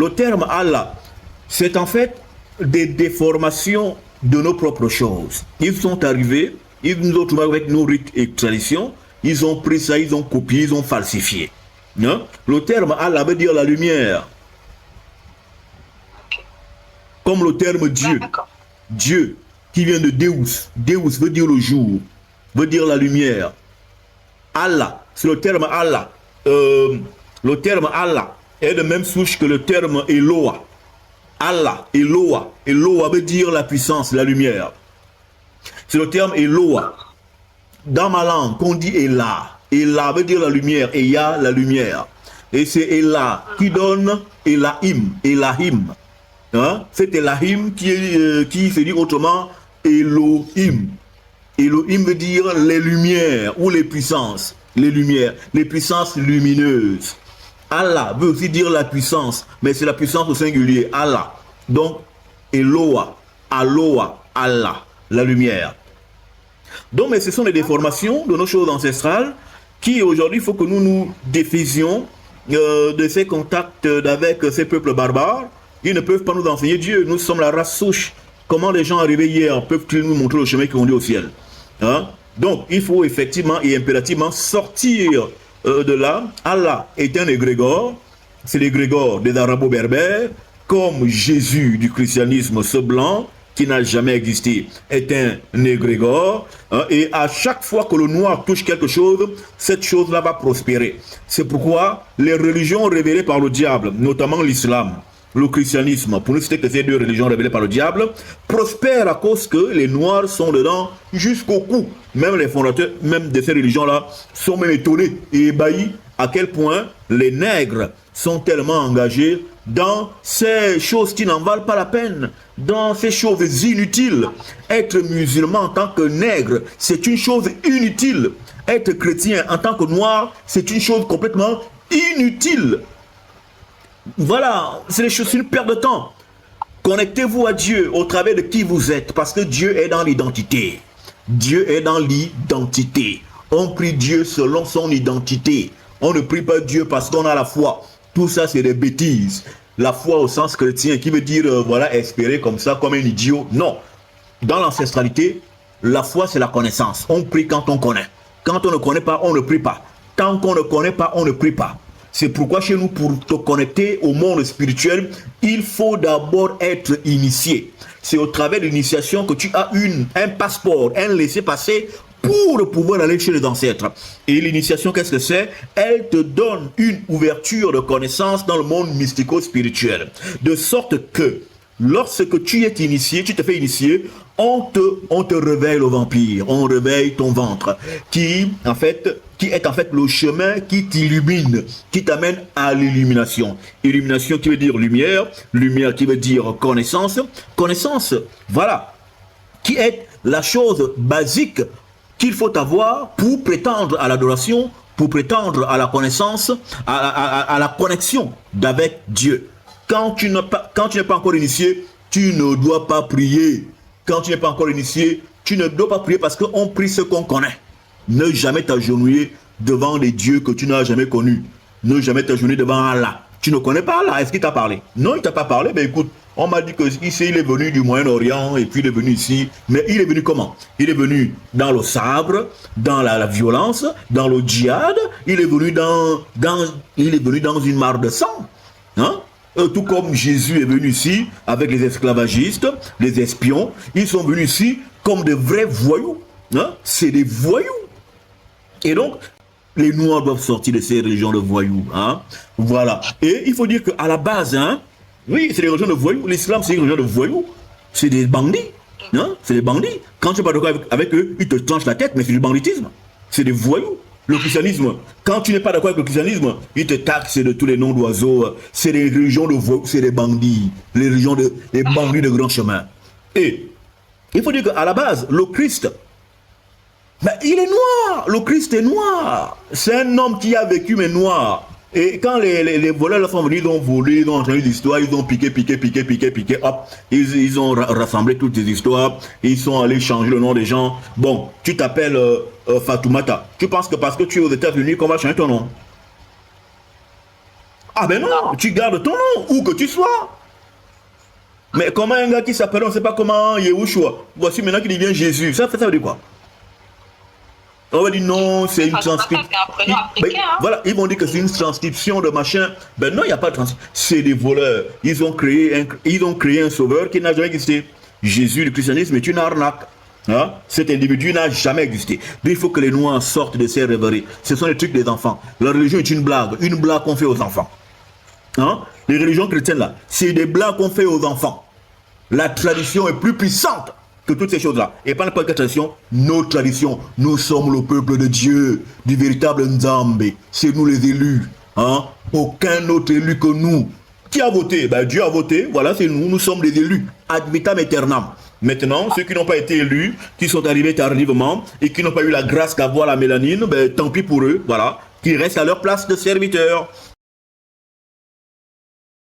Le terme Allah, c'est en fait des déformations de nos propres choses. Ils sont arrivés, ils nous ont trouvé avec nos rites et traditions, ils ont pris ça, ils ont copié, ils ont falsifié. Hein? Le terme Allah veut dire la lumière. Comme le terme Dieu. Dieu, qui vient de Deus. Deus veut dire le jour, veut dire la lumière. Allah, c'est le terme Allah. Le terme Allah est de même souche que le terme Eloah. Allah, Eloah. Eloah veut dire la puissance, la lumière. C'est le terme Eloah. Dans ma langue, on dit Elah. Elah veut dire la lumière. Eya, la lumière. Et c'est Elah qui donne Elahim. Elahim. Hein? C'est Elahim qui se dit autrement Elohim. Elohim veut dire les lumières ou les puissances. Les lumières, les puissances lumineuses. Allah veut aussi dire la puissance, mais c'est la puissance au singulier. Allah. Donc, Eloah, Aloha, Allah, la lumière. Donc, mais ce sont des déformations de nos choses ancestrales qui aujourd'hui, il faut que nous nous défisions de ces contacts avec ces peuples barbares. Ils ne peuvent pas nous enseigner Dieu. Nous sommes la race souche. Comment les gens arrivés hier peuvent-ils nous montrer le chemin qui conduit au ciel? Hein? Donc, il faut effectivement et impérativement sortir de là. Allah est un égrégore. C'est l'égrégore des arabo-berbères, comme Jésus du christianisme, ce blanc qui n'a jamais existé, est un égrégore. Hein, et à chaque fois que le noir touche quelque chose, cette chose-là va prospérer. C'est pourquoi les religions révélées par le diable, notamment l'islam, le christianisme, pour nous citer que ces deux religions révélées par le diable, prospèrent à cause que les noirs sont dedans jusqu'au cou. Même les fondateurs, même de ces religions-là, sont même étonnés et ébahis à quel point les nègres sont tellement engagés dans ces choses qui n'en valent pas la peine, dans ces choses inutiles. Être musulman en tant que nègre, c'est une chose inutile. Être chrétien en tant que noir, c'est une chose complètement inutile. Voilà, c'est une perte de temps. Connectez-vous à Dieu au travers de qui vous êtes, parce que Dieu est dans l'identité. Dieu est dans l'identité. On prie Dieu selon son identité. On ne prie pas Dieu parce qu'on a la foi. Tout ça, c'est des bêtises. La foi au sens chrétien, qui veut dire, voilà, espérer comme ça, comme un idiot. Non. Dans l'ancestralité, la foi, c'est la connaissance. On prie quand on connaît. Quand on ne connaît pas, on ne prie pas. Tant qu'on ne connaît pas, on ne prie pas. C'est pourquoi chez nous, pour te connecter au monde spirituel, il faut d'abord être initié. C'est au travers de l'initiation que tu as un passeport, un laissez-passer pour pouvoir aller chez les ancêtres. Et l'initiation, qu'est-ce que c'est? Elle te donne une ouverture de connaissance dans le monde mystico-spirituel. De sorte que, lorsque tu es initié, tu te fais initier, on te réveille le vampire, on réveille ton ventre, qui est en fait le chemin qui t'illumine, qui t'amène à l'illumination. Illumination qui veut dire lumière, lumière qui veut dire connaissance, connaissance, voilà, qui est la chose basique qu'il faut avoir pour prétendre à l'adoration, pour prétendre à la connaissance, à la connexion d'avec Dieu. Quand tu n'es pas encore initié, tu ne dois pas prier. Quand tu n'es pas encore initié, tu ne dois pas prier parce qu'on prie ce qu'on connaît. Ne jamais t'agenouiller devant les dieux que tu n'as jamais connus. Ne jamais t'agenouiller devant Allah. Tu ne connais pas Allah. Est-ce qu'il t'a parlé? Non, il ne t'a pas parlé. Ben écoute, on m'a dit qu'ici, il est venu du Moyen-Orient et puis il est venu ici. Mais il est venu comment? Il est venu dans le sabre, dans la violence, dans le djihad. Il est venu dans une mare de sang. Hein? Tout comme Jésus est venu ici avec les esclavagistes, les espions. Ils sont venus ici comme des vrais voyous. Hein? C'est des voyous. Et donc, les Noirs doivent sortir de ces régions de voyous. Hein? Voilà. Et il faut dire qu'à la base, hein, oui, c'est des régions de voyous. L'islam, c'est une région de voyous. C'est des bandits. Hein? C'est des bandits. Quand tu n'es pas d'accord avec eux, ils te tranchent la tête, mais c'est du banditisme. C'est des voyous. Le christianisme, quand tu n'es pas d'accord avec le christianisme, ils te taxent de tous les noms d'oiseaux. C'est des régions de voyous, c'est des bandits. Les bandits de grand chemin. Et il faut dire qu'à la base, le Christ, ben, il est noir. Le Christ est noir. C'est un homme qui a vécu, mais noir. Et quand les voleurs sont venus, ils ont volé, ils ont entendu des histoires, ils ont piqué, hop, ils ont rassemblé toutes ces histoires, ils sont allés changer le nom des gens. Bon, tu t'appelles Fatoumata. Tu penses que parce que tu es aux États-Unis qu'on va changer ton nom? Ah ben non, tu gardes ton nom, où que tu sois. Mais comment un gars qui s'appelle, on ne sait pas comment, Yehoshua, voici maintenant qu'il devient Jésus, ça veut dire quoi? On va dire non, c'est une transcription. Voilà, ils vont dire que c'est une transcription de machin. Ben non, il n'y a pas de transcription. C'est des voleurs. Ils ont créé un sauveur qui n'a jamais existé. Jésus, le christianisme est une arnaque. Hein? Cet individu n'a jamais existé. Donc il faut que les Noirs sortent de ces rêveries. Ce sont les trucs des enfants. La religion est une blague qu'on fait aux enfants. Hein? Les religions chrétiennes là, c'est des blagues qu'on fait aux enfants. La tradition est plus puissante que toutes ces choses-là. Et pas n'importe quelle tradition, nos traditions. Nous sommes le peuple de Dieu, du véritable Nzambé. C'est nous les élus. Hein? Aucun autre élu que nous. Qui a voté? Ben, Dieu a voté. Voilà, c'est nous. Nous sommes les élus. Ad vitam aeternam. Maintenant, ceux qui n'ont pas été élus, qui sont arrivés tardivement et qui n'ont pas eu la grâce d'avoir la mélanine, ben, tant pis pour eux. Voilà. Qui restent à leur place de serviteurs.